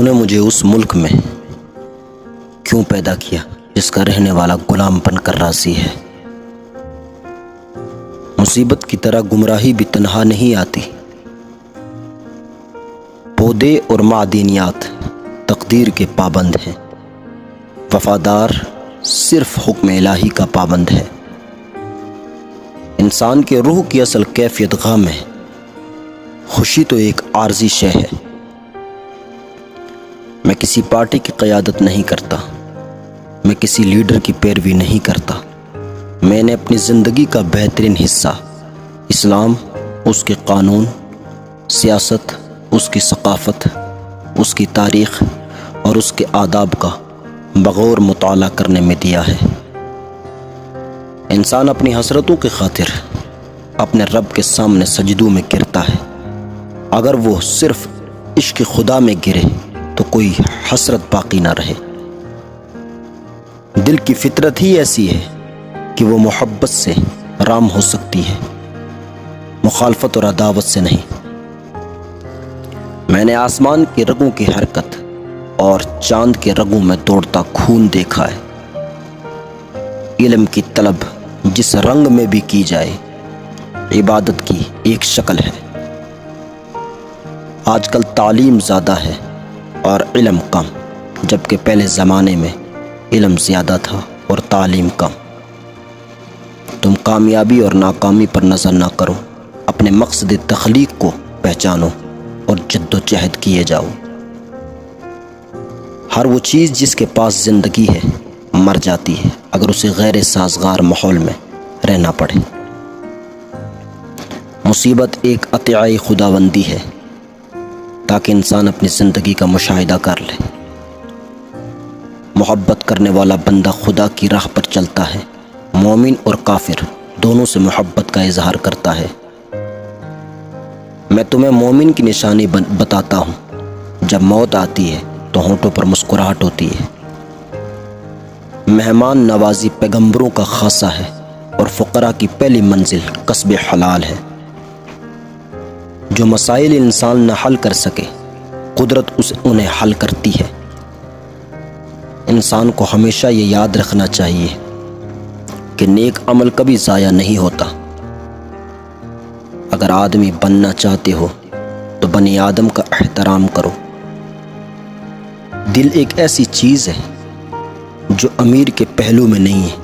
تو نے مجھے اس ملک میں کیوں پیدا کیا جس کا رہنے والا غلام بن کر راضی ہے؟ مصیبت کی طرح گمراہی بھی تنہا نہیں آتی. پودے اور معدنیات تقدیر کے پابند ہیں، وفادار صرف حکم الہی کا پابند ہے. انسان کے روح کی اصل کیفیت غم ہے، خوشی تو ایک عارضی شے ہے. میں کسی پارٹی کی قیادت نہیں کرتا، میں کسی لیڈر کی پیروی نہیں کرتا. میں نے اپنی زندگی کا بہترین حصہ اسلام، اس کے قانون، سیاست، اس کی ثقافت، اس کی تاریخ اور اس کے آداب کا بغور مطالعہ کرنے میں دیا ہے. انسان اپنی حسرتوں کی خاطر اپنے رب کے سامنے سجدوں میں گرتا ہے. اگر وہ صرف عشق خدا میں گرے تو کوئی حسرت باقی نہ رہے. دل کی فطرت ہی ایسی ہے کہ وہ محبت سے رام ہو سکتی ہے، مخالفت اور عداوت سے نہیں. میں نے آسمان کے رگوں کی حرکت اور چاند کے رگوں میں دوڑتا خون دیکھا ہے. علم کی طلب جس رنگ میں بھی کی جائے عبادت کی ایک شکل ہے. آج کل تعلیم زیادہ ہے اور علم کم، جبکہ پہلے زمانے میں علم زیادہ تھا اور تعلیم کم. تم کامیابی اور ناکامی پر نظر نہ کرو، اپنے مقصد تخلیق کو پہچانو اور جد و جہد کیے جاؤ. ہر وہ چیز جس کے پاس زندگی ہے مر جاتی ہے اگر اسے غیر سازگار ماحول میں رہنا پڑے. مصیبت ایک عطیہ خداوندی ہے تاکہ انسان اپنی زندگی کا مشاہدہ کر لے. محبت کرنے والا بندہ خدا کی راہ پر چلتا ہے. مومن اور کافر دونوں سے محبت کا اظہار کرتا ہے. میں تمہیں مومن کی نشانی بتاتا ہوں، جب موت آتی ہے تو ہونٹوں پر مسکراہٹ ہوتی ہے. مہمان نوازی پیغمبروں کا خاصہ ہے اور فقراء کی پہلی منزل کسب حلال ہے. جو مسائل انسان نہ حل کر سکے قدرت انہیں حل کرتی ہے. انسان کو ہمیشہ یہ یاد رکھنا چاہیے کہ نیک عمل کبھی ضائع نہیں ہوتا. اگر آدمی بننا چاہتے ہو تو بنی آدم کا احترام کرو. دل ایک ایسی چیز ہے جو امیر کے پہلو میں نہیں ہے